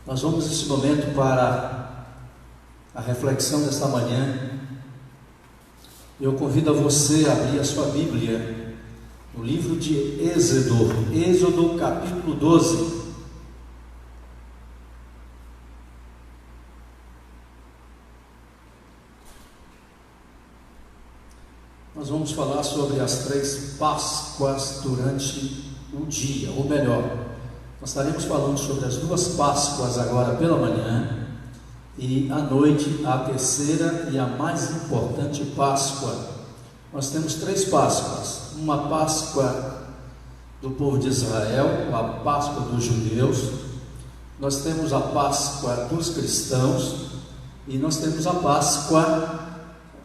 Nós vamos nesse momento para a reflexão desta manhã. Eu convido a você a abrir a sua Bíblia no livro de Êxodo capítulo 12. Nós vamos falar sobre as 3 Páscoas durante o dia, ou melhor, nós estaremos falando sobre as 2 Páscoas agora pela manhã e à noite a terceira e a mais importante Páscoa. Nós temos 3 Páscoas: uma Páscoa do povo de Israel, a Páscoa dos judeus, nós temos a Páscoa dos cristãos e nós temos a Páscoa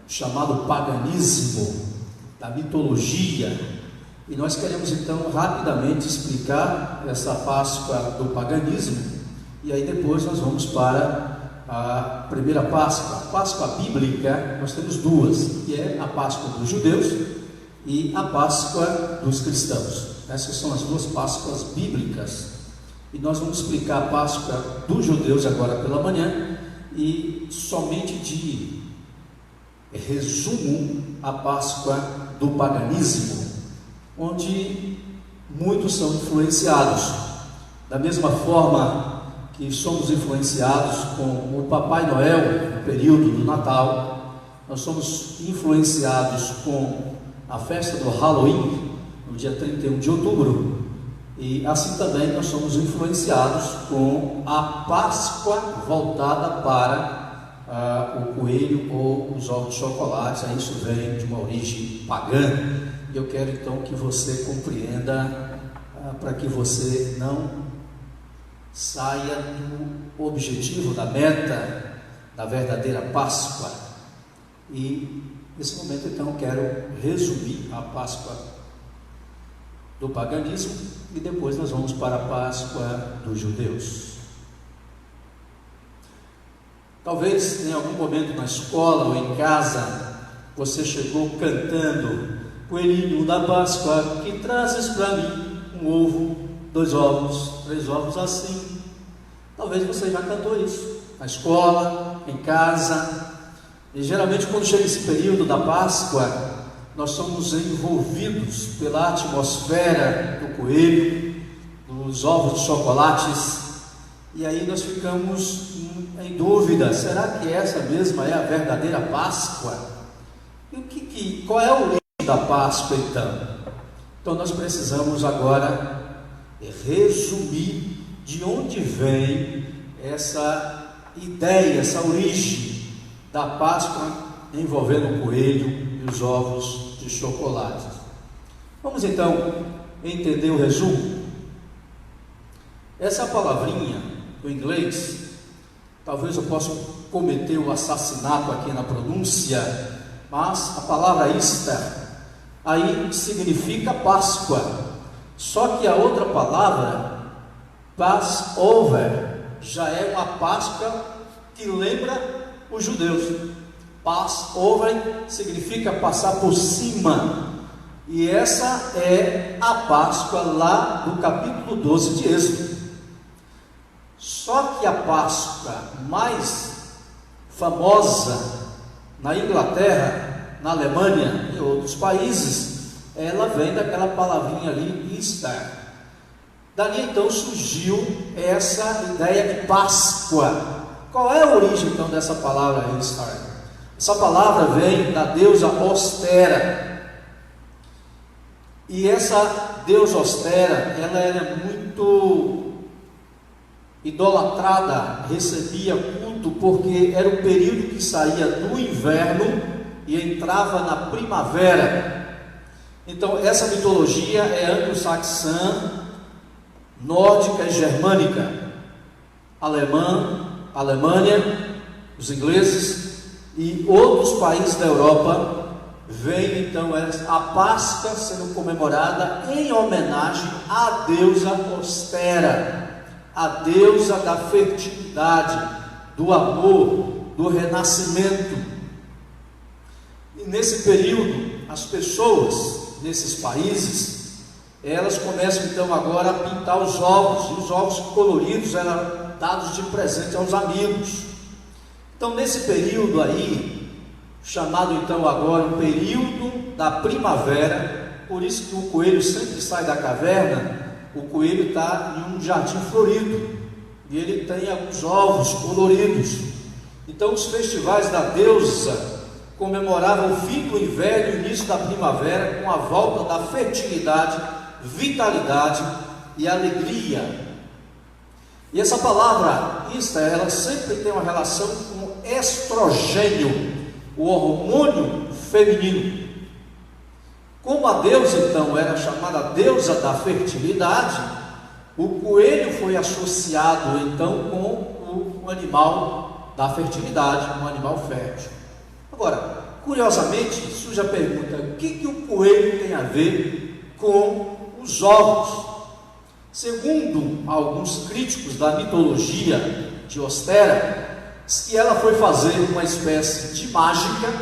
chamado paganismo, da mitologia. E nós queremos então rapidamente explicar essa Páscoa do paganismo, e aí depois nós vamos para a primeira Páscoa, a Páscoa bíblica. Nós temos 2, que é a Páscoa dos judeus e a Páscoa dos cristãos. Essas são as 2 Páscoas bíblicas, e nós vamos explicar a Páscoa dos judeus agora pela manhã, e somente de resumo a Páscoa do paganismo, onde muitos são influenciados, da mesma forma que somos influenciados com o Papai Noel no período do Natal. Nós somos influenciados com a festa do Halloween no dia 31 de outubro, e assim também nós somos influenciados com a Páscoa voltada para o coelho ou os ovos de chocolate. Isso vem de uma origem pagã. E eu quero então que você compreenda, para que você não saia do objetivo, da meta da verdadeira Páscoa. E nesse momento então eu quero resumir a Páscoa do paganismo, e depois nós vamos para a Páscoa dos judeus. Talvez em algum momento na escola ou em casa você chegou cantando: coelhinho da Páscoa, que trazes para mim um ovo, 2 ovos, 3 ovos assim. Talvez você já cantou isso na escola, em casa. E geralmente quando chega esse período da Páscoa, nós somos envolvidos pela atmosfera do coelho, dos ovos de chocolates, e aí nós ficamos em dúvida: será que essa mesma é a verdadeira Páscoa? E qual é a origem da Páscoa então? Então nós precisamos agora resumir de onde vem essa ideia, essa origem da Páscoa envolvendo o coelho e os ovos de chocolate. Vamos então entender o resumo. Essa palavrinha do inglês, talvez eu possa cometer o assassinato aqui na pronúncia, mas a palavra Easter aí significa Páscoa. Só que a outra palavra, Passover, já é uma Páscoa que lembra os judeus. Passover significa passar por cima, e essa é a Páscoa lá do capítulo 12 de Êxodo. Só que a Páscoa mais famosa na Inglaterra, na Alemanha e outros países, ela vem daquela palavrinha ali, Easter. Dali então surgiu essa ideia de Páscoa. Qual é a origem então dessa palavra Easter? Essa palavra vem da deusa Ostera. E essa deusa Ostera, ela era muito idolatrada, recebia culto, porque era o período que saía do inverno e entrava na primavera. Então essa mitologia é anglo-saxã, nórdica e germânica, Alemanha, os ingleses e outros países da Europa. Vem então a Páscoa sendo comemorada em homenagem à deusa Ostera, a deusa da fertilidade, do amor, do renascimento. E nesse período, as pessoas nesses países, elas começam então agora a pintar os ovos, e os ovos coloridos eram dados de presente aos amigos. Então, nesse período aí, chamado então agora o período da primavera, por isso que o coelho sempre sai da caverna, o coelho está em um jardim florido, e ele tem alguns ovos coloridos. Então, os festivais da deusa comemoravam o fim do inverno e o início da primavera, com a volta da fertilidade, vitalidade e alegria. E essa palavra ista, ela sempre tem uma relação com estrogênio, o hormônio feminino. Como a deusa então era chamada deusa da fertilidade, o coelho foi associado então com o animal da fertilidade, um animal fértil. Agora, curiosamente, surge a pergunta: o que o coelho tem a ver com os ovos? Segundo alguns críticos da mitologia de Ostera, que ela foi fazer uma espécie de mágica,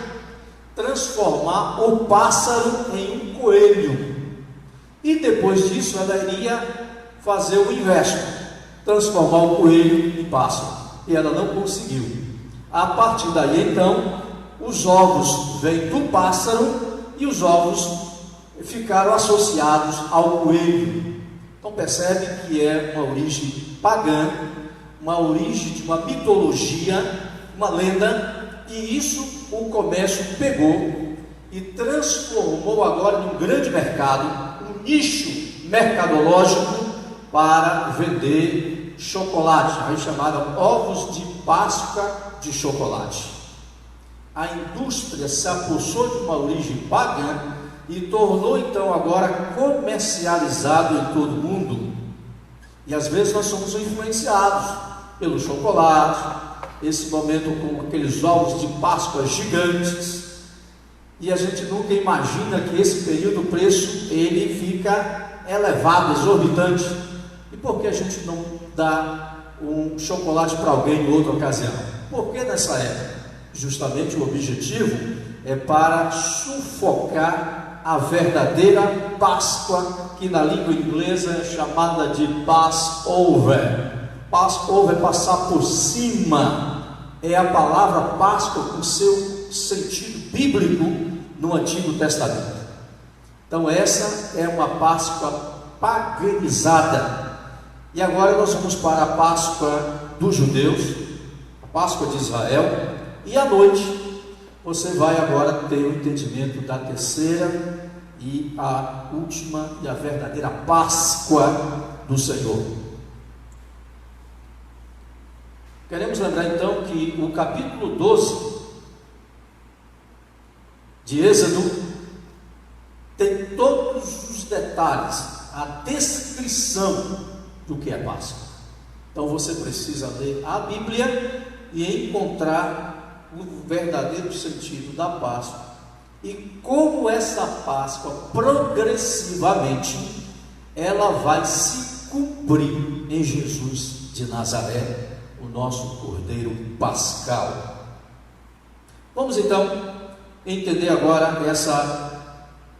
transformar o pássaro em um coelho, e depois disso ela iria fazer o inverso, transformar o coelho em pássaro, e ela não conseguiu. A partir daí então, os ovos vêm do pássaro e os ovos ficaram associados ao coelho. Então percebe que é uma origem pagã, uma origem de uma mitologia, uma lenda, e isso o comércio pegou e transformou agora num grande mercado, um nicho mercadológico para vender chocolate, aí chamado ovos de Páscoa de chocolate. A indústria se apossou de uma origem pagã e tornou então agora comercializado em todo o mundo. E às vezes nós somos influenciados pelo chocolate, esse momento com aqueles ovos de Páscoa gigantes, e a gente nunca imagina que esse período o preço ele fica elevado, exorbitante. E por que a gente não dá um chocolate para alguém em outra ocasião? Por que nessa época? Justamente o objetivo é para sufocar a verdadeira Páscoa, que na língua inglesa é chamada de Passover. Passover é passar por cima, é a palavra Páscoa com seu sentido bíblico no Antigo Testamento. Então essa é uma Páscoa paganizada. E agora nós vamos para a Páscoa dos judeus, a Páscoa de Israel, e à noite você vai agora ter o entendimento da terceira e a última e a verdadeira Páscoa do Senhor. Queremos lembrar então que o capítulo 12 de Êxodo tem todos os detalhes, a descrição do que é Páscoa. Então você precisa ler a Bíblia e encontrar o verdadeiro sentido da Páscoa e como essa Páscoa progressivamente ela vai se cumprir em Jesus de Nazaré, o nosso Cordeiro Pascal. Vamos então entender agora essa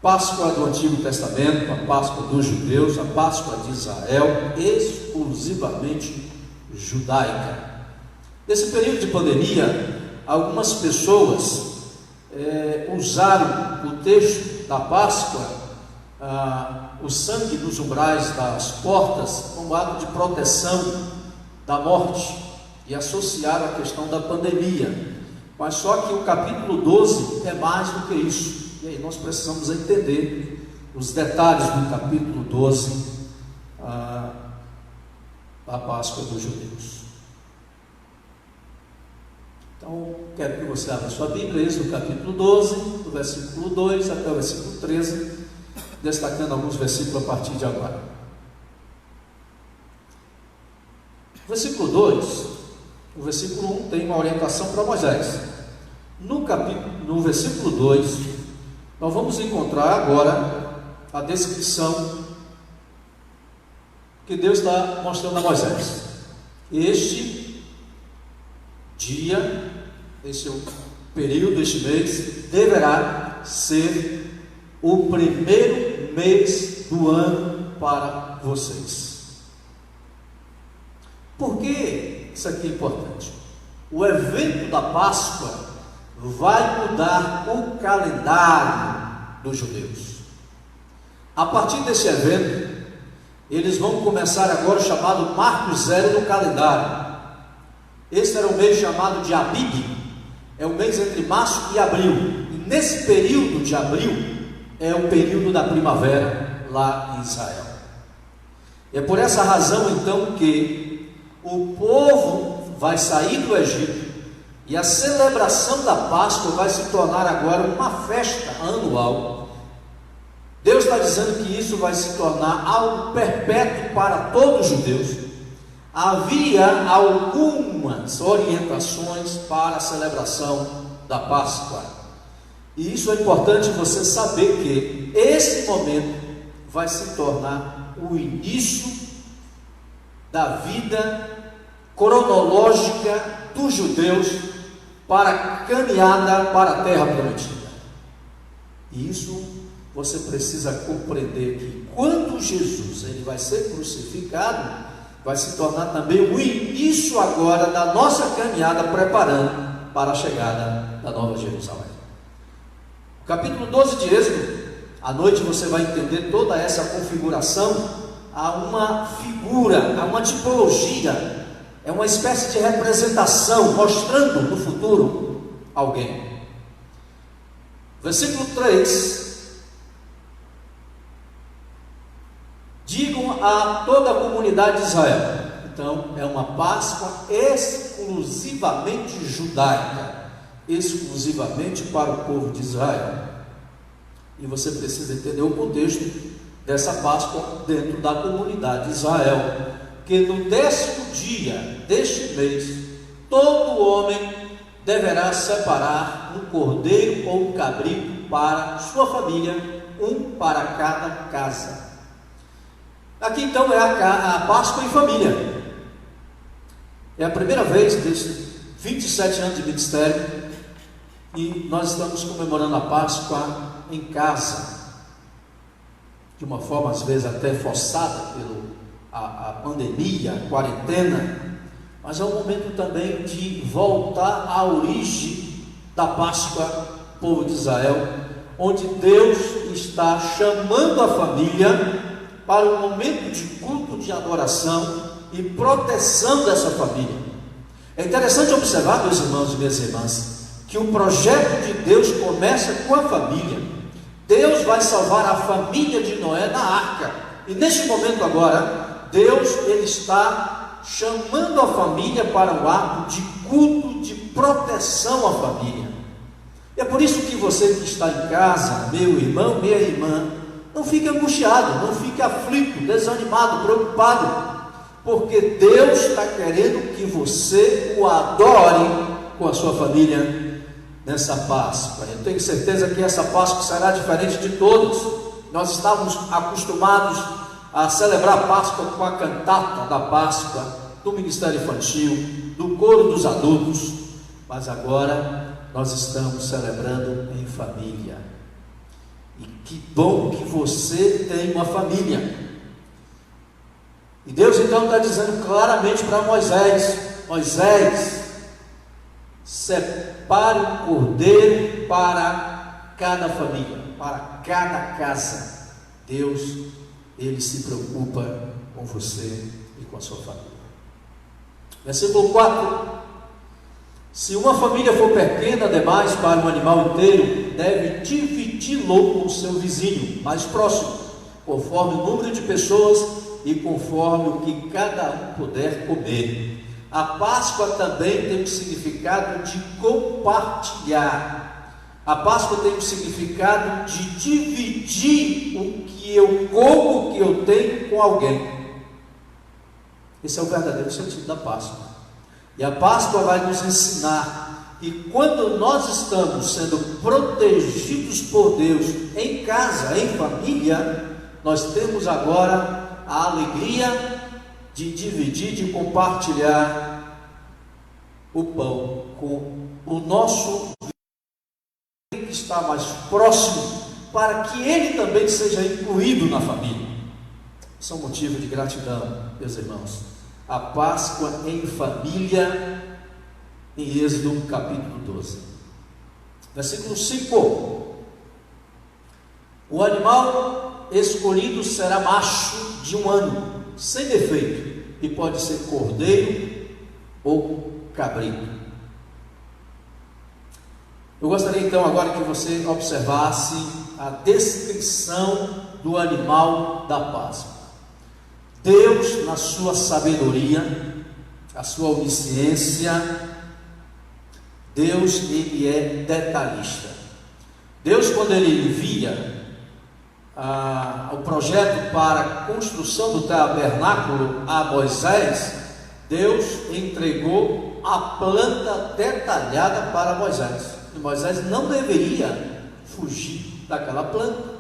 Páscoa do Antigo Testamento, a Páscoa dos judeus, a Páscoa de Israel, exclusivamente judaica. Nesse período de pandemia, algumas pessoas usaram o texto da Páscoa, o sangue nos umbrais das portas, como ato de proteção da morte, e associaram a questão da pandemia. Mas só que o capítulo 12 é mais do que isso, e aí nós precisamos entender os detalhes do capítulo 12 da Páscoa dos judeus. Então, quero que você abra sua Bíblia, Êxodo capítulo 12, do versículo 2 até o versículo 13, destacando alguns versículos a partir de agora. Versículo 2, o versículo 1 tem uma orientação para Moisés. No versículo 2, nós vamos encontrar agora a descrição que Deus está mostrando a Moisés. Este dia, este período, este mês, deverá ser o primeiro mês do ano para vocês. Por que isso aqui é importante? O evento da Páscoa vai mudar o calendário dos judeus. A partir desse evento, eles vão começar agora o chamado Marco Zero no calendário. Esse era o mês chamado de Abib, é o mês entre março e abril. E nesse período de abril é o período da primavera lá em Israel. É por essa razão então que o povo vai sair do Egito e a celebração da Páscoa vai se tornar agora uma festa anual. Deus está dizendo que isso vai se tornar algo perpétuo para todos os judeus. Havia algumas orientações para a celebração da Páscoa. E isso é importante você saber que esse momento vai se tornar o início da vida cronológica dos judeus para a caminhada para a terra prometida. E isso você precisa compreender que quando Jesus ele vai ser crucificado, vai se tornar também o início agora da nossa caminhada, preparando para a chegada da Nova Jerusalém. Capítulo 12 de Êxodo, à noite você vai entender toda essa configuração. Há uma figura, há uma tipologia, é uma espécie de representação, mostrando no futuro alguém. Versículo 3: digam a toda a comunidade de Israel. Então é uma Páscoa exclusivamente judaica, exclusivamente para o povo de Israel. E você precisa entender o contexto dessa Páscoa dentro da comunidade de Israel, que no 10º dia deste mês, todo homem deverá separar um cordeiro ou um cabrito para sua família, um para cada casa. Aqui então é a Páscoa em família. É a primeira vez desses 27 anos de ministério e nós estamos comemorando a Páscoa em casa, de uma forma às vezes até forçada pela pandemia, a quarentena, mas é um momento também de voltar à origem da Páscoa, povo de Israel, onde Deus está chamando a família para um momento de culto, de adoração e proteção dessa família. É interessante observar, meus irmãos e minhas irmãs, que o projeto de Deus começa com a família. Deus vai salvar a família de Noé na arca, e neste momento agora, Deus ele está chamando a família para o ato de culto, de proteção à família. É por isso que você que está em casa, meu irmão, minha irmã, não fique angustiado, não fique aflito, desanimado, preocupado, porque Deus está querendo que você o adore com a sua família nessa Páscoa. Eu tenho certeza que essa Páscoa será diferente de todos. Nós estávamos acostumados a celebrar a Páscoa com a cantata da Páscoa, do Ministério Infantil, do coro dos adultos, mas agora nós estamos celebrando em família. E que bom que você tem uma família. E Deus então está dizendo claramente para Moisés: Moisés, separe um cordeiro para cada família, para cada casa. Deus, ele se preocupa com você e com a sua família. Versículo 4: se uma família for pequena demais para um animal inteiro, deve dividi-lo com o seu vizinho mais próximo, conforme o número de pessoas e conforme o que cada um puder comer. A Páscoa também tem um significado de compartilhar. A Páscoa tem um significado de dividir o que eu como, o que eu tenho com alguém. Esse é o verdadeiro sentido da Páscoa. E a Páscoa vai nos ensinar que quando nós estamos sendo protegidos por Deus em casa, em família, nós temos agora a alegria de dividir, de compartilhar o pão com o nosso que está mais próximo, para que ele também seja incluído na família. Isso é um motivo de gratidão, meus irmãos. a Páscoa em família, em Êxodo capítulo 12. Versículo 5: o animal escolhido será macho de 1 ano, sem defeito, e pode ser cordeiro ou cabrito. Eu gostaria então agora que você observasse a descrição do animal da Páscoa. Deus, na sua sabedoria, a sua onisciência, Deus, ele é detalhista. Deus, quando ele envia o projeto para a construção do tabernáculo a Moisés, Deus entregou a planta detalhada para Moisés, e Moisés não deveria fugir daquela planta.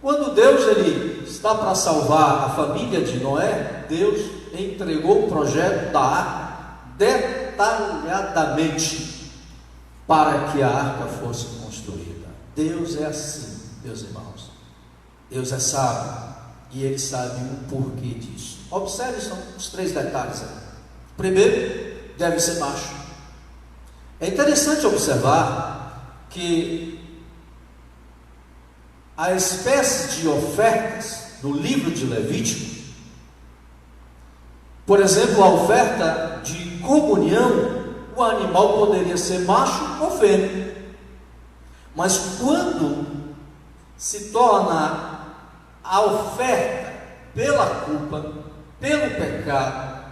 Quando Deus ele está para salvar a família de Noé, Deus entregou o projeto da arca detalhadamente para que a arca fosse construída. Deus é assim, meus irmãos. Deus é sábio e Ele sabe o porquê disso. Observe, são os 3 detalhes aí. Primeiro, deve ser macho. É interessante observar que a espécie de ofertas no livro de Levítico, por exemplo, a oferta de comunhão, o animal poderia ser macho ou fêmea. Mas quando se torna a oferta pela culpa, pelo pecado,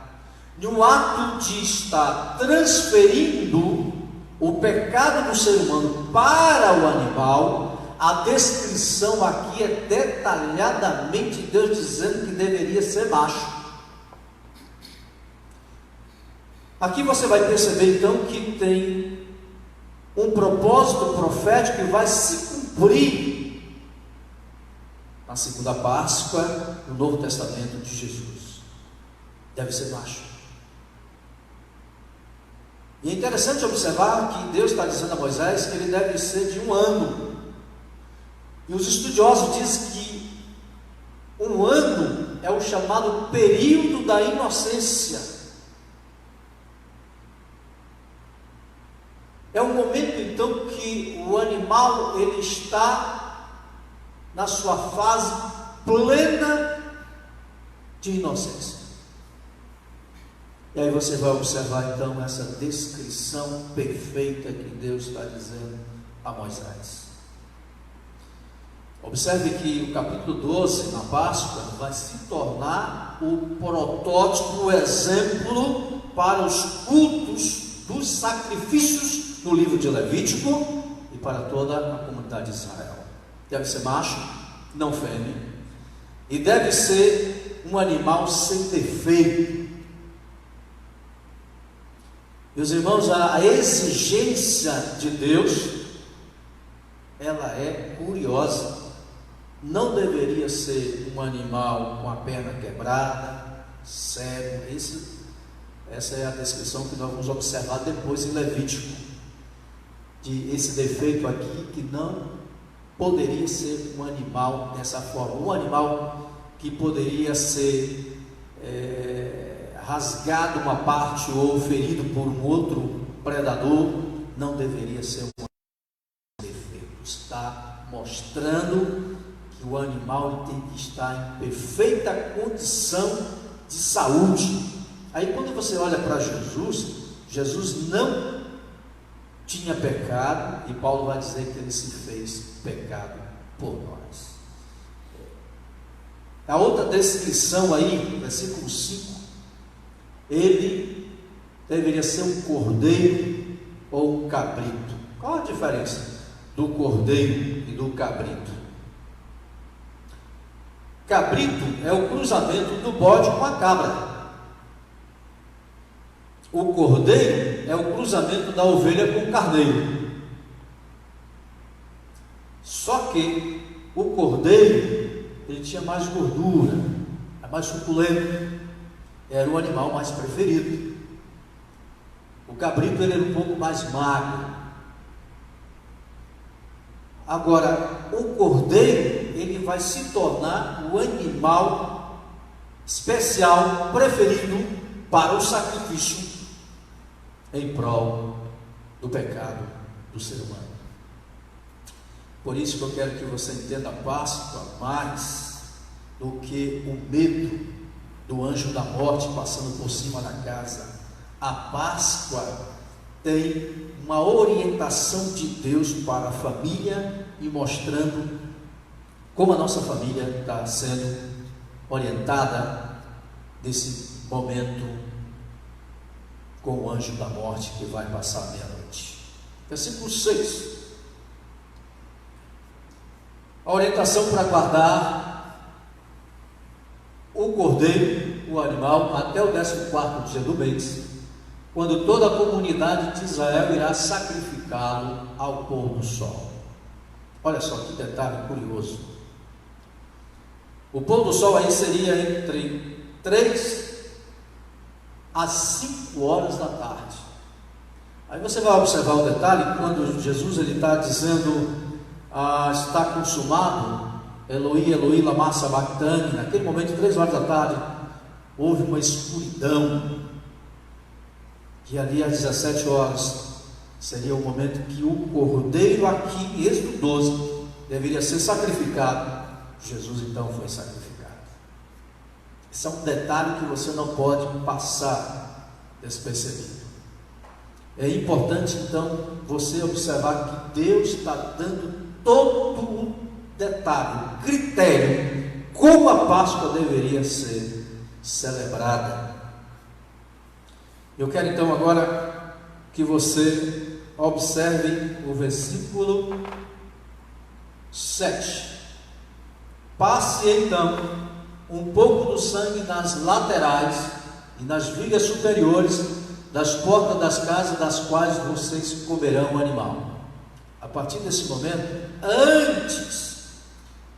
no ato de estar transferindo o pecado do ser humano para o animal, a descrição aqui é detalhadamente Deus dizendo que deveria ser macho. Aqui você vai perceber então que tem um propósito profético que vai se cumprir na segunda Páscoa, no Novo Testamento de Jesus. Deve ser macho. E é interessante observar que Deus está dizendo a Moisés que ele deve ser de 1 ano. E os estudiosos dizem que 1 ano é o chamado período da inocência. É um momento então que o animal ele está na sua fase plena de inocência. E aí você vai observar então essa descrição perfeita que Deus está dizendo a Moisés. Observe que o capítulo 12, na Páscoa, vai se tornar o protótipo, o exemplo para os cultos dos sacrifícios no livro de Levítico e para toda a comunidade de Israel. Deve ser macho, não fêmea, e deve ser um animal sem defeito. Meus irmãos, a exigência de Deus, ela é curiosa. Não deveria ser um animal com a perna quebrada, cego. Essa é a descrição que nós vamos observar depois em Levítico, de esse defeito aqui, que não poderia ser um animal dessa forma, um animal que poderia ser rasgado uma parte ou ferido por um outro predador, não deveria ser um defeito. Está mostrando que o animal tem que estar em perfeita condição de saúde. Aí quando você olha para Jesus, Jesus não tinha pecado, e Paulo vai dizer que ele se fez pecado por nós. A outra descrição aí, versículo 5, ele deveria ser um cordeiro ou um cabrito. Qual a diferença do cordeiro e do cabrito? Cabrito é o cruzamento do bode com a cabra. O cordeiro é o cruzamento da ovelha com o carneiro. Só que o cordeiro, ele tinha mais gordura, é mais suculento, era o animal mais preferido. O cabrito ele era um pouco mais magro. Agora, o cordeiro, ele vai se tornar o animal especial, preferido para o sacrifício em prol do pecado do ser humano. Por isso que eu quero que você entenda a Páscoa mais do que o medo do anjo da morte passando por cima da casa. A Páscoa tem uma orientação de Deus para a família e mostrando como a nossa família está sendo orientada nesse momento com o anjo da morte que vai passar a meia-noite. Versículo 6. A orientação para guardar o cordeiro, o animal, até o 14º dia do mês, quando toda a comunidade de Israel irá sacrificá-lo ao pôr do sol. Olha só que detalhe curioso. O pôr do sol aí seria entre 3 às 5 horas da tarde. Aí você vai observar o detalhe, quando Jesus ele está dizendo, está consumado, Eloi, Eloi, lama sabachthani, naquele momento, 3 horas da tarde, houve uma escuridão, e ali às 17 horas, seria o momento que o cordeiro aqui, em Êxodo 12, deveria ser sacrificado. Jesus então foi sacrificado. Esse é um detalhe que você não pode passar despercebido. É importante então você observar que Deus está dando todo o detalhe, o critério, como a Páscoa deveria ser celebrada. Eu quero então agora que você observe o versículo 7. Passe então um pouco do sangue nas laterais e nas vigas superiores das portas das casas das quais vocês comerão o animal. A partir desse momento, antes,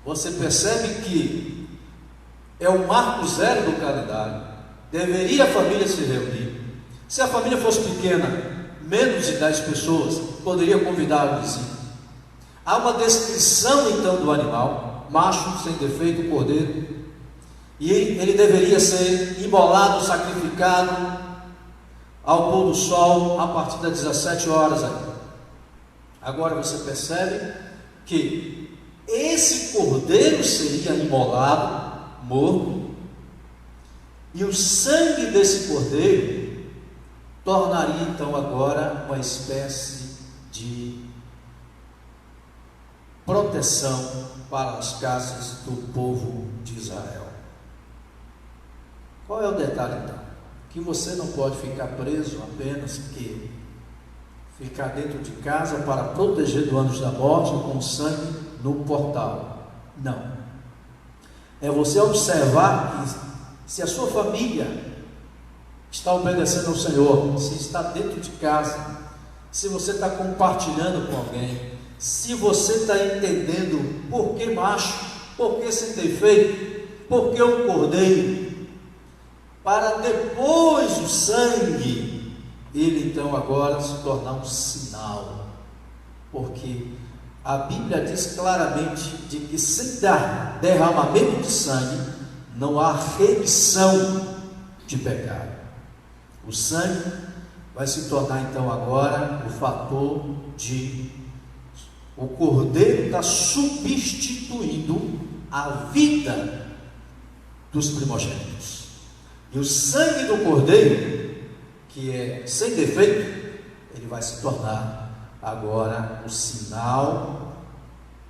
você percebe que é o marco zero do calendário. Deveria a família se reunir. Se a família fosse pequena, menos de 10 pessoas, poderia convidar o vizinho. Há uma descrição então do animal, macho, sem defeito, cordeiro, e ele deveria ser imolado, sacrificado ao pôr do sol a partir das 17 horas. Agora você percebe que esse cordeiro seria imolado, morto, e o sangue desse cordeiro tornaria então agora uma espécie de proteção para as casas do povo de Israel. Qual é o detalhe então? Que você não pode ficar preso apenas que ficar dentro de casa para proteger do anjo da morte com sangue no portal. Não. É você observar que se a sua família está obedecendo ao Senhor, se está dentro de casa, se você está compartilhando com alguém, se você está entendendo por que macho, por que sem defeito, por que um cordeiro, para depois o sangue, ele então agora se tornar um sinal, porque a Bíblia diz claramente de que sem derramamento de sangue não há remissão de pecado. O sangue vai se tornar então agora o fator de o cordeiro está substituindo a vida dos primogênitos. E o sangue do cordeiro, que é sem defeito, ele vai se tornar agora o sinal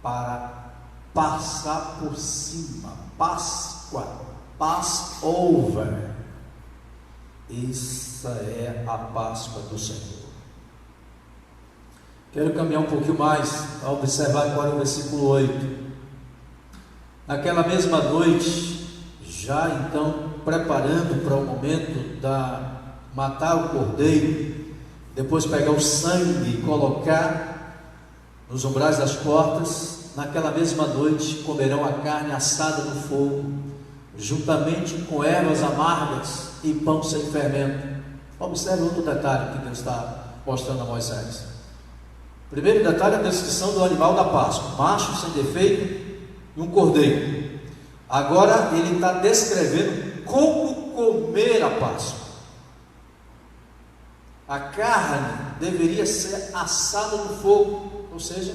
para passar por cima. Páscoa, Passover. Essa é a Páscoa do Senhor. Quero caminhar um pouquinho mais, a observar agora o versículo 8. Naquela mesma noite, já então preparando para o momento da matar o cordeiro, depois pegar o sangue e colocar nos umbrais das portas, naquela mesma noite comerão a carne assada no fogo, juntamente com ervas amargas e pão sem fermento. Observe outro detalhe que Deus está mostrando a Moisés. Primeiro detalhe é a descrição do animal da Páscoa, macho sem defeito e um cordeiro. Agora ele está descrevendo como comer a Páscoa. A carne deveria ser assada no fogo, ou seja,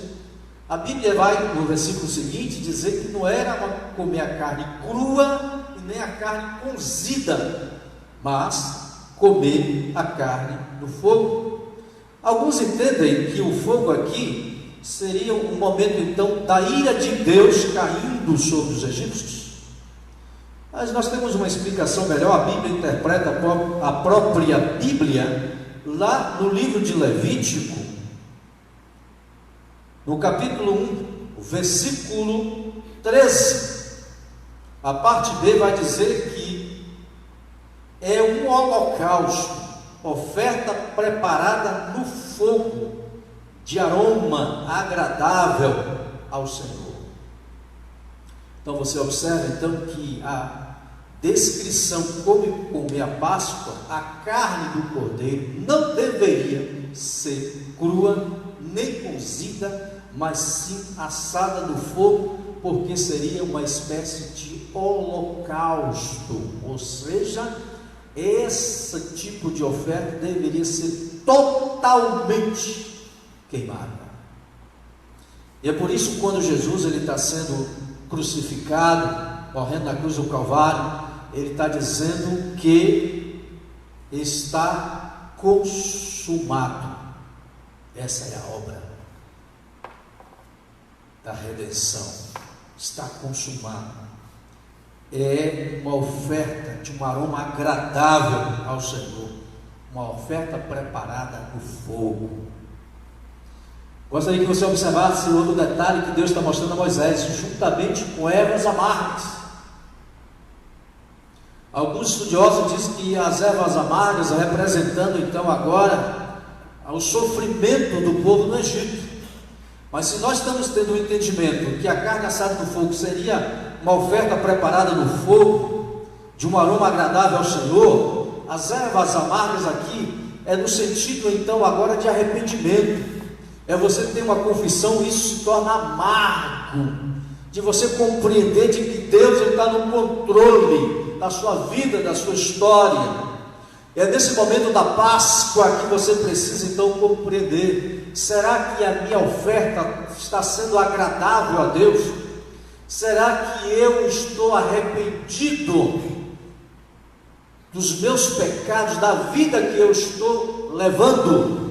a Bíblia vai no versículo seguinte dizer que não era comer a carne crua e nem a carne cozida, mas comer a carne no fogo. Alguns entendem que o fogo aqui seria um momento então da ira de Deus caindo sobre os egípcios. Mas nós temos uma explicação melhor. A Bíblia interpreta a própria Bíblia lá no livro de Levítico, no capítulo 1, versículo 13. A parte B vai dizer que é um holocausto, oferta preparada no fogo, de aroma agradável ao Senhor. Então você observa então que a descrição como comer a Páscoa, a carne do cordeiro não deveria ser crua nem cozida, mas sim assada no fogo, porque seria uma espécie de holocausto, ou seja, esse tipo de oferta deveria ser totalmente queimada. E é por isso, quando Jesus ele está sendo crucificado, morrendo na cruz do Calvário, ele está dizendo que está consumado. Essa é a obra da redenção, está consumado. É uma oferta de um aroma agradável ao Senhor, uma oferta preparada no fogo. Gostaria que você observasse outro detalhe que Deus está mostrando a Moisés, juntamente com ervas amargas. Alguns estudiosos dizem que as ervas amargas representando então agora o sofrimento do povo no Egito. Mas se nós estamos tendo o entendimento que a carne assada no fogo seria uma oferta preparada no fogo, de um aroma agradável ao Senhor, as ervas amargas aqui é no sentido então agora de arrependimento. É você ter uma confissão e isso se torna amargo, de você compreender de que Deus está no controle da sua vida, da sua história. É nesse momento da Páscoa que você precisa então compreender: será que a minha oferta está sendo agradável a Deus? Será que eu estou arrependido dos meus pecados, da vida que eu estou levando?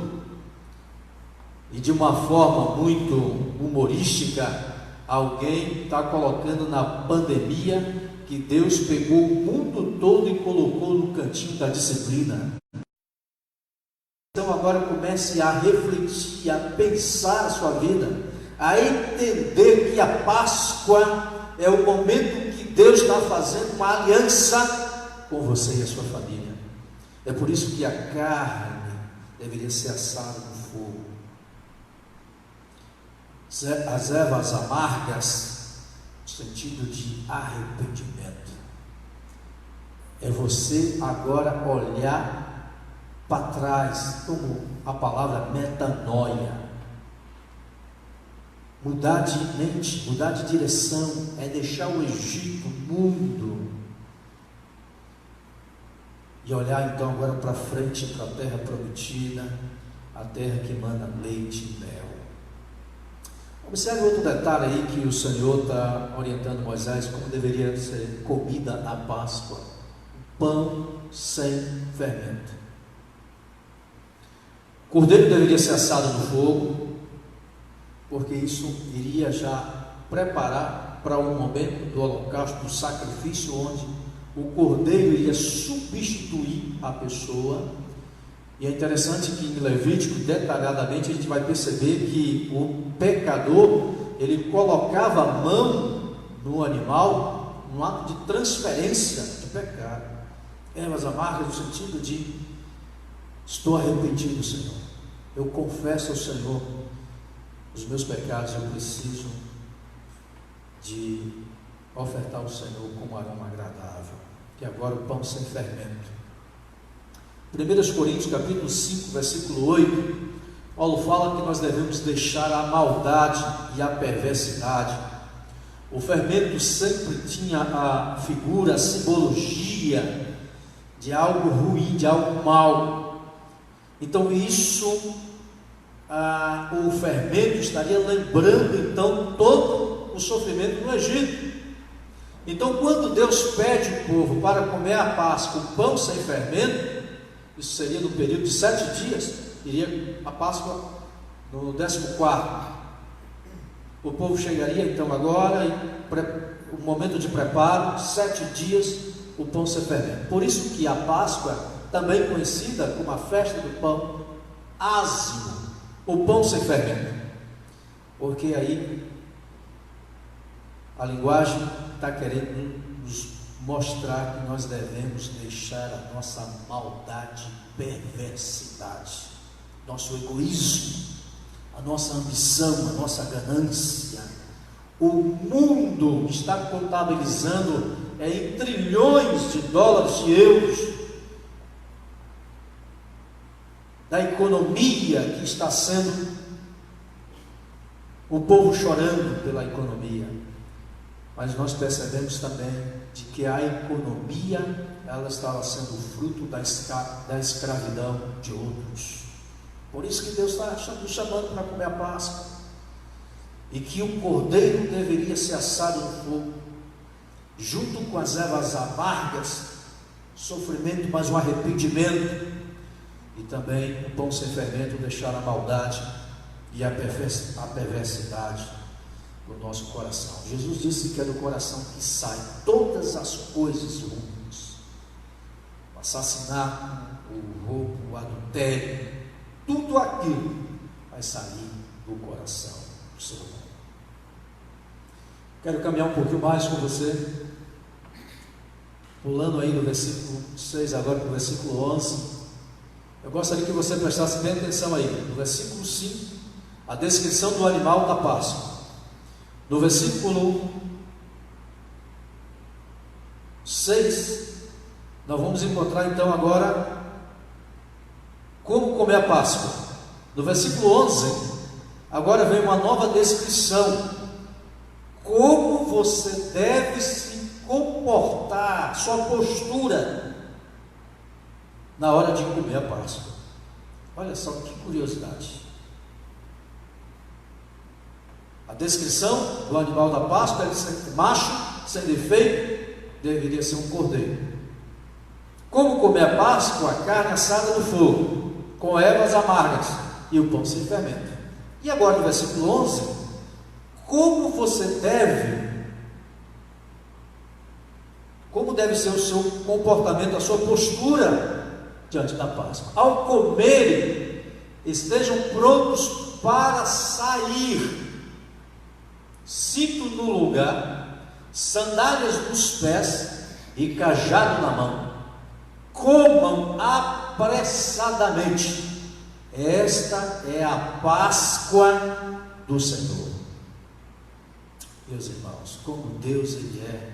E de uma forma muito humorística, alguém está colocando na pandemia que Deus pegou o mundo todo e colocou no cantinho da disciplina. Então agora comece a refletir, a pensar a sua vida, a entender que a Páscoa é o momento que Deus está fazendo uma aliança com você e a sua família. É por isso que a carne deveria ser assada no fogo. As ervas amargas, no sentido de arrependimento, é você agora olhar para trás, como a palavra metanoia, mudar de mente, mudar de direção, é deixar o Egito, o mundo, e olhar então agora para frente, para a terra prometida, a terra que manda leite e mel. Observe outro detalhe aí que o Senhor está orientando Moisés como deveria ser comida a Páscoa: pão sem fermento. O cordeiro deveria ser assado no fogo, porque isso iria já preparar para um momento do holocausto, do sacrifício, onde o cordeiro iria substituir a pessoa. E é interessante que em Levítico, detalhadamente, a gente vai perceber que o pecador, ele colocava a mão no animal, no ato de transferência de pecado. Ervas amargas no sentido de: estou arrependido, Senhor, eu confesso ao Senhor os meus pecados, eu preciso de ofertar ao Senhor como aroma agradável, que agora o pão sem fermento. 1 Coríntios capítulo 5, versículo 8, Paulo fala que nós devemos deixar a maldade e a perversidade. O fermento sempre tinha a figura, a simbologia de algo ruim, de algo mal. Então isso, o fermento estaria lembrando então todo o sofrimento do Egito. Então quando Deus pede o povo para comer a Páscoa, o pão sem fermento, isso seria no período de 7 dias, iria a Páscoa no 14º. O povo chegaria então agora, o momento de preparo, 7 dias, o pão sem fermento. Por isso que a Páscoa, também conhecida como a festa do pão ázimo, o pão sem fermento, porque aí a linguagem está querendo nos mostrar que nós devemos deixar a nossa maldade, perversidade, nosso egoísmo, a nossa ambição, a nossa ganância. O mundo está contabilizando em trilhões de dólares, de euros, da economia que está sendo, o povo chorando pela economia. Mas nós percebemos também de que a economia, ela estava sendo fruto da escravidão de outros. Por isso que Deus está nos chamando para comer a Páscoa, e que o cordeiro deveria ser assado no fogo, junto com as ervas amargas, sofrimento, mas um arrependimento, e também o pão sem fermento, deixar a maldade e a perversidade do nosso coração. Jesus disse que é do coração que saem todas as coisas ruins: o assassinato, o roubo, o adultério, tudo aquilo vai sair do coração do ser humano. Quero caminhar um pouquinho mais com você, pulando aí do versículo 6 agora para o versículo 11. Eu gostaria que você prestasse bem atenção aí, no versículo 5, a descrição do animal da Páscoa. No versículo 6, nós vamos encontrar então agora como comer a Páscoa. No versículo 11, agora vem uma nova descrição: como você deve se comportar, sua postura na hora de comer a Páscoa. Olha só que curiosidade. A descrição do animal da Páscoa: ele ser macho, sem defeito, deveria ser um cordeiro. Como comer a Páscoa? A carne assada no fogo, com ervas amargas e o pão sem fermento. E agora no versículo 11, como deve ser o seu comportamento, a sua postura diante da Páscoa. Ao comerem, estejam prontos para sair, cinto no lugar, sandálias nos pés e cajado na mão. Comam apressadamente. Esta é a Páscoa do Senhor. Meus irmãos, como Deus ele é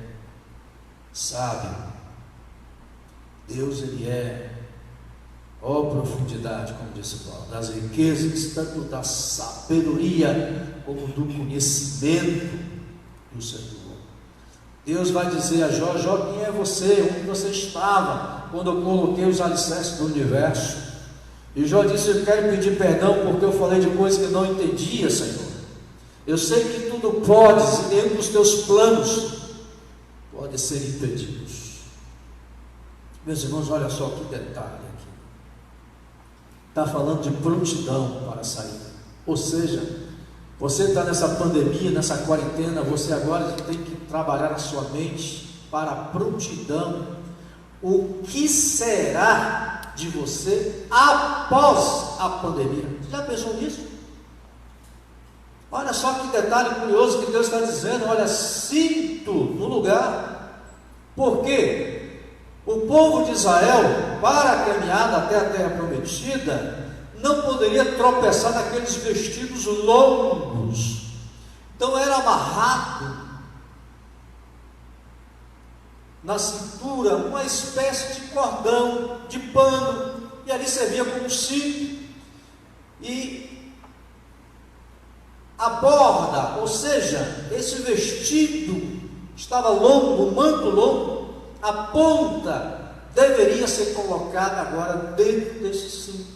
sábio, Deus ele é, ó profundidade, como disse Paulo, das riquezas, tanto da sabedoria como do conhecimento do Senhor. Deus vai dizer a Jó: Jó, quem é você? Onde você estava quando eu coloquei os alicerces do universo? E Jó disse: eu quero pedir perdão porque eu falei de coisas que eu não entendia, Senhor. Eu sei que tudo podes, e nenhum dos teus planos pode ser impedidos. Meus irmãos, olha só que detalhe aqui. Está falando de prontidão para sair. Ou seja, você está nessa pandemia, nessa quarentena, você agora tem que trabalhar a sua mente para a prontidão. O que será de você após a pandemia? Você já pensou nisso? Olha só que detalhe curioso que Deus está dizendo. Olha, cinto no lugar. Por quê? O povo de Israel, para a caminhada até a terra prometida, não poderia tropeçar naqueles vestidos longos. Então era amarrado na cintura uma espécie de cordão, de pano, e ali servia como cinto. E a borda, ou seja, esse vestido estava longo, o manto longo, a ponta deveria ser colocada agora dentro desse cinto,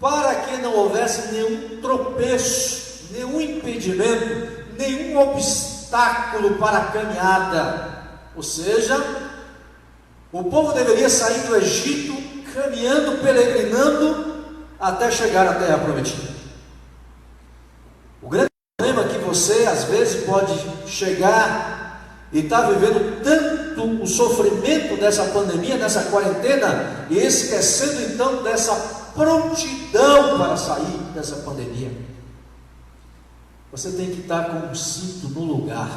para que não houvesse nenhum tropeço, nenhum impedimento, nenhum obstáculo para a caminhada. Ou seja, o povo deveria sair do Egito caminhando, peregrinando até chegar à terra prometida. O grande problema é que você às vezes pode chegar e estar vivendo tanto o sofrimento dessa pandemia, dessa quarentena, e esquecendo então dessa prontidão para sair dessa pandemia. Você tem que estar com o cinto no lugar,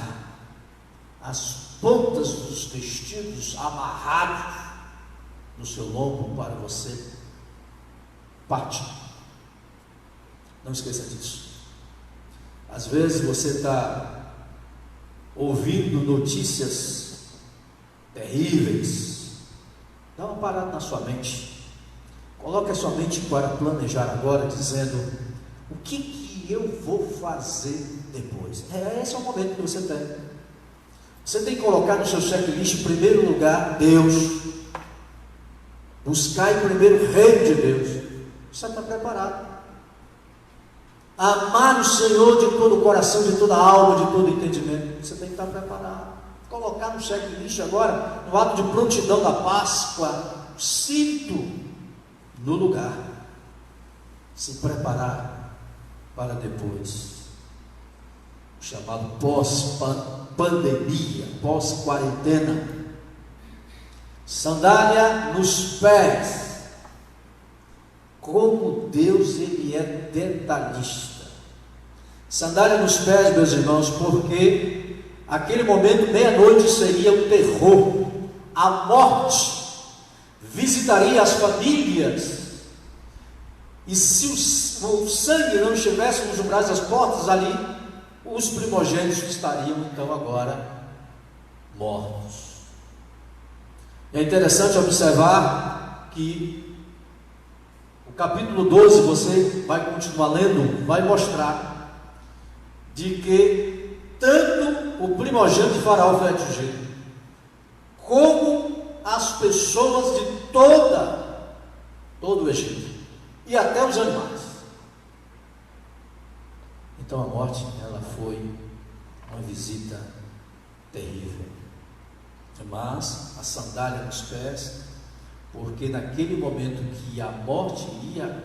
as pontas dos vestidos amarrados no seu lombo para você partir. Não esqueça disso. Às vezes você está ouvindo notícias terríveis. Dá uma parada na sua mente. Coloque a sua mente para planejar agora, dizendo: o que eu vou fazer depois? Esse é o momento que você tem. Você tem que colocar no seu checklist, em primeiro lugar, Deus. Buscar em primeiro o reino de Deus. Você está preparado. Amar o Senhor de todo o coração, de toda a alma, de todo o entendimento. Você tem que estar preparado. Colocar no checklist agora, no ato de prontidão da Páscoa, cinto no lugar. Se preparar para depois. O chamado pós-pandemia, pós-quarentena. Sandália nos pés. Como Deus, Ele é detalhista. Sandália nos pés, meus irmãos, porque aquele momento, meia-noite, seria o terror, a morte visitaria as famílias, e se o sangue não estivesse nos umbrais das portas ali, os primogênitos estariam então agora mortos. É interessante observar que o capítulo 12, você vai continuar lendo, vai mostrar de que tanto o primogênito de Faraó foi atingido, como as pessoas de todo o Egito, e até os animais. Então a morte, ela foi uma visita terrível. Mas a sandália nos pés, porque naquele momento que a morte ia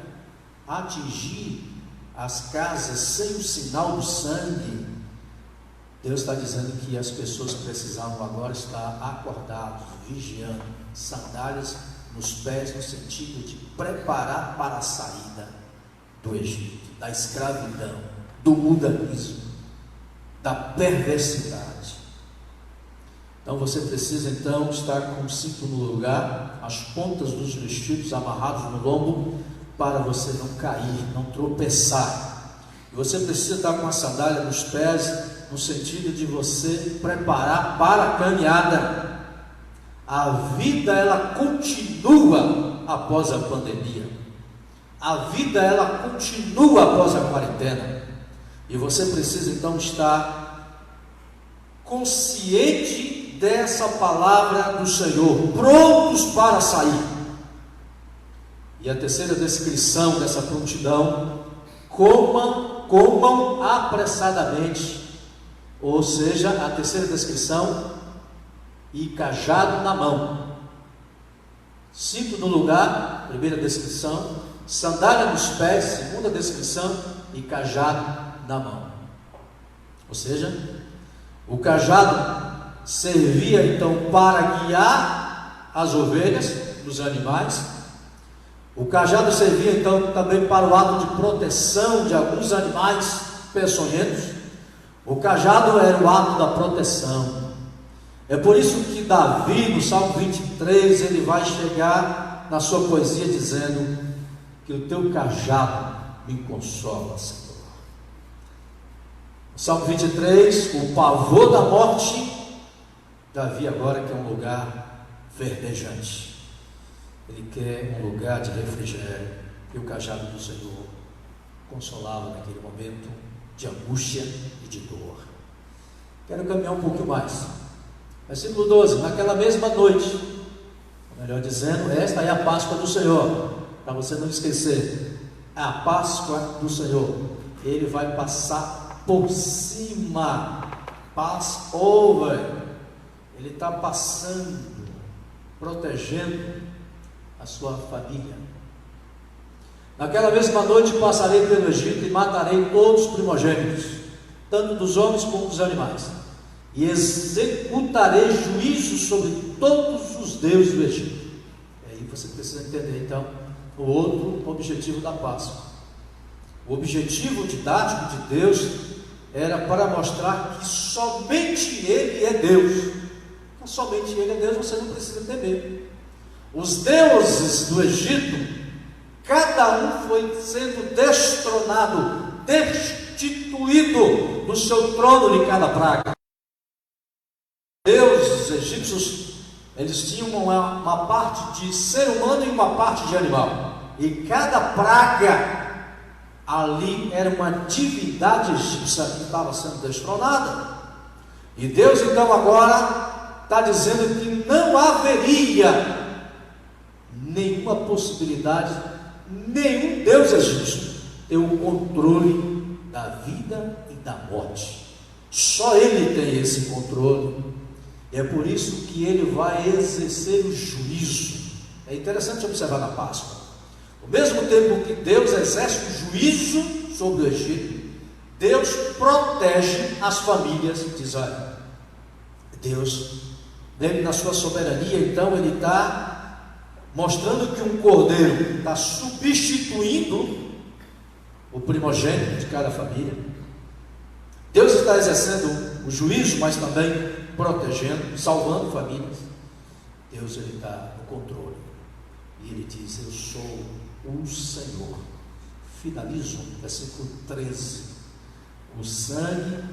atingir as casas sem o sinal do sangue, Deus está dizendo que as pessoas precisavam agora estar acordados, vigiando, sandálias nos pés, no sentido de preparar para a saída do Egito, da escravidão, do mundanismo, da perversidade. Então você precisa então estar com o cinto no lugar, as pontas dos vestidos amarrados no lombo, para você não cair, não tropeçar. E você precisa estar com a sandália nos pés, no sentido de você preparar para a caminhada. A vida, ela continua após a pandemia. A vida, ela continua após a quarentena. E você precisa então estar consciente dessa palavra do Senhor, prontos para sair. E a terceira descrição dessa prontidão: comam apressadamente. Ou seja, a terceira descrição: e cajado na mão. Cinto no lugar, primeira descrição. Sandália nos pés, segunda descrição. E cajado na mão. Ou seja, o cajado servia então para guiar as ovelhas, os animais. O cajado servia então também para o ato de proteção de alguns animais peçonhentos. O cajado era o ato da proteção. É por isso que Davi, no Salmo 23, ele vai chegar na sua poesia dizendo que o teu cajado me consola, Senhor. No Salmo 23, o pavor da morte, Davi agora quer um lugar verdejante. Ele quer um lugar de refrigério, e o cajado do Senhor consolava naquele momento de angústia e de dor. Quero caminhar um pouquinho mais. Versículo 12: naquela mesma noite, melhor dizendo, esta é a Páscoa do Senhor, para você não esquecer, é a Páscoa do Senhor. Ele vai passar por cima, pass over, ele está passando, protegendo a sua família. Naquela mesma noite passarei pelo Egito e matarei todos os primogênitos, tanto dos homens como dos animais, e executarei juízo sobre todos os deuses do Egito. E aí você precisa entender então o outro objetivo da Páscoa. O objetivo didático de Deus era para mostrar que somente Ele é Deus. Então, somente Ele é Deus, você não precisa temer. Os deuses do Egito, cada um foi sendo destronado, destituído do seu trono de cada praga. Os egípcios, eles tinham uma parte de ser humano e uma parte de animal, e cada praga ali era uma divindade egípcia que estava sendo destronada. E Deus então agora está dizendo que não haveria nenhuma possibilidade, nenhum Deus egípcio ter o controle da vida e da morte. Só Ele tem esse controle. E é por isso que Ele vai exercer o juízo. É interessante observar na Páscoa. Ao mesmo tempo que Deus exerce o juízo sobre o Egito, Deus protege as famílias de Israel. Deus, Ele na sua soberania, então Ele está mostrando que um cordeiro está substituindo o primogênito de cada família. Deus está exercendo o juízo, mas também protegendo, salvando famílias. Deus, Ele está no controle. E Ele diz: eu sou o Senhor. Finalizo, versículo 13: o sangue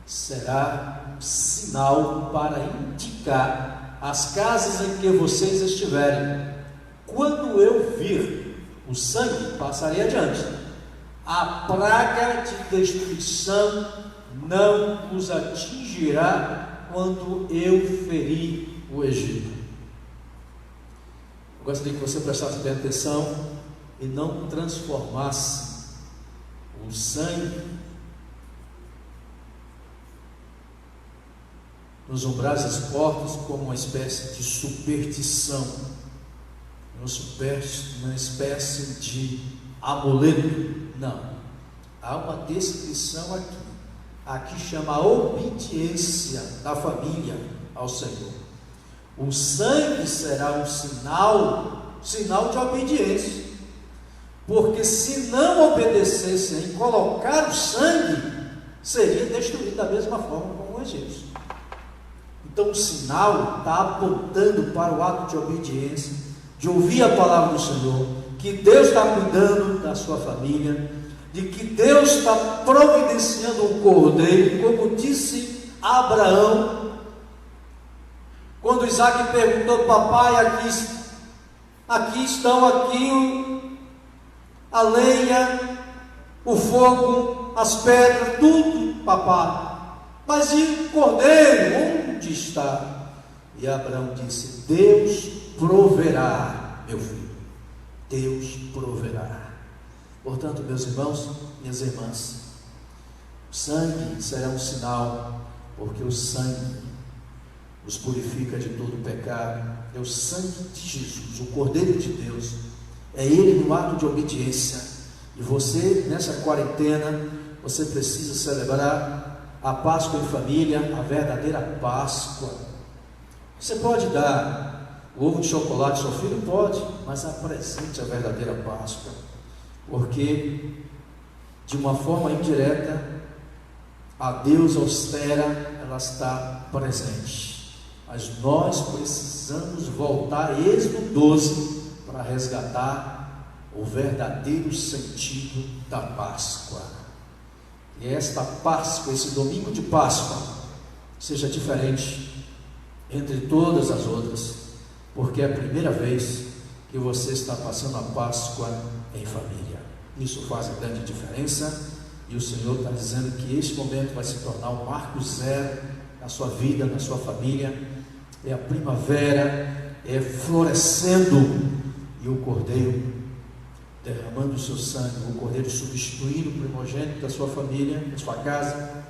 será um sinal para indicar as casas em que vocês estiverem. Quando eu vir o sangue, passarei adiante. A praga de destruição não os atingirá quando eu ferir o Egito. Eu gostaria que você prestasse bem atenção e não transformasse o sangue nos umbrais das portas como uma espécie de superstição, uma espécie de amuleto. Não, há uma descrição aqui. Aqui chama a obediência da família ao Senhor. O sangue será um sinal de obediência, porque se não obedecessem em colocar o sangue, seria destruído da mesma forma como o egípcio. Então o sinal está apontando para o ato de obediência, de ouvir a palavra do Senhor, que Deus está cuidando da sua família, de que Deus está providenciando um cordeiro, como disse Abraão, quando Isaac perguntou: papai, aqui estão a lenha, o fogo, as pedras, tudo, papai, mas e o cordeiro, onde está? E Abraão disse: Deus proverá, meu filho, Deus proverá. Portanto, meus irmãos, minhas irmãs, o sangue será um sinal, porque o sangue nos purifica de todo pecado. É o sangue de Jesus, o Cordeiro de Deus, é Ele no ato de obediência. E você, nessa quarentena, você precisa celebrar a Páscoa em família, a verdadeira Páscoa. Você pode dar o ovo de chocolate ao seu filho? Pode, mas apresente a verdadeira Páscoa, porque de uma forma indireta a Deus austera, ela está presente. Mas nós precisamos voltar a Êxodo 12 para resgatar o verdadeiro sentido da Páscoa. E esta Páscoa, esse domingo de Páscoa, seja diferente entre todas as outras, porque é a primeira vez que você está passando a Páscoa em família. Isso faz grande diferença E o Senhor está dizendo que este momento vai se tornar um marco zero na sua vida, na sua família. É a primavera, é florescendo, e o Cordeiro derramando o seu sangue, o Cordeiro substituindo o primogênito da sua família, da sua casa,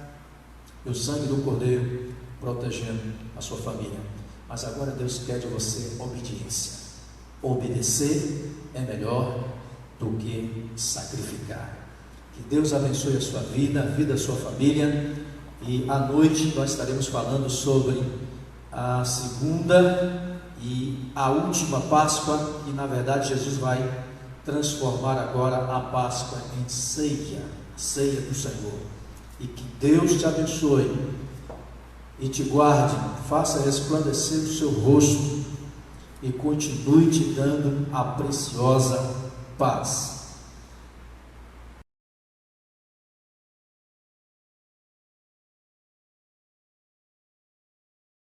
e o sangue do Cordeiro protegendo a sua família. Mas agora Deus quer de você obediência. Obedecer é melhor do que sacrificar. Que Deus abençoe a sua vida, a vida da sua família. E à noite nós estaremos falando sobre a segunda e a última Páscoa, e na verdade Jesus vai transformar agora a Páscoa em ceia, a ceia do Senhor. E que Deus te abençoe e te guarde, faça resplandecer o seu rosto e continue te dando a preciosa paz.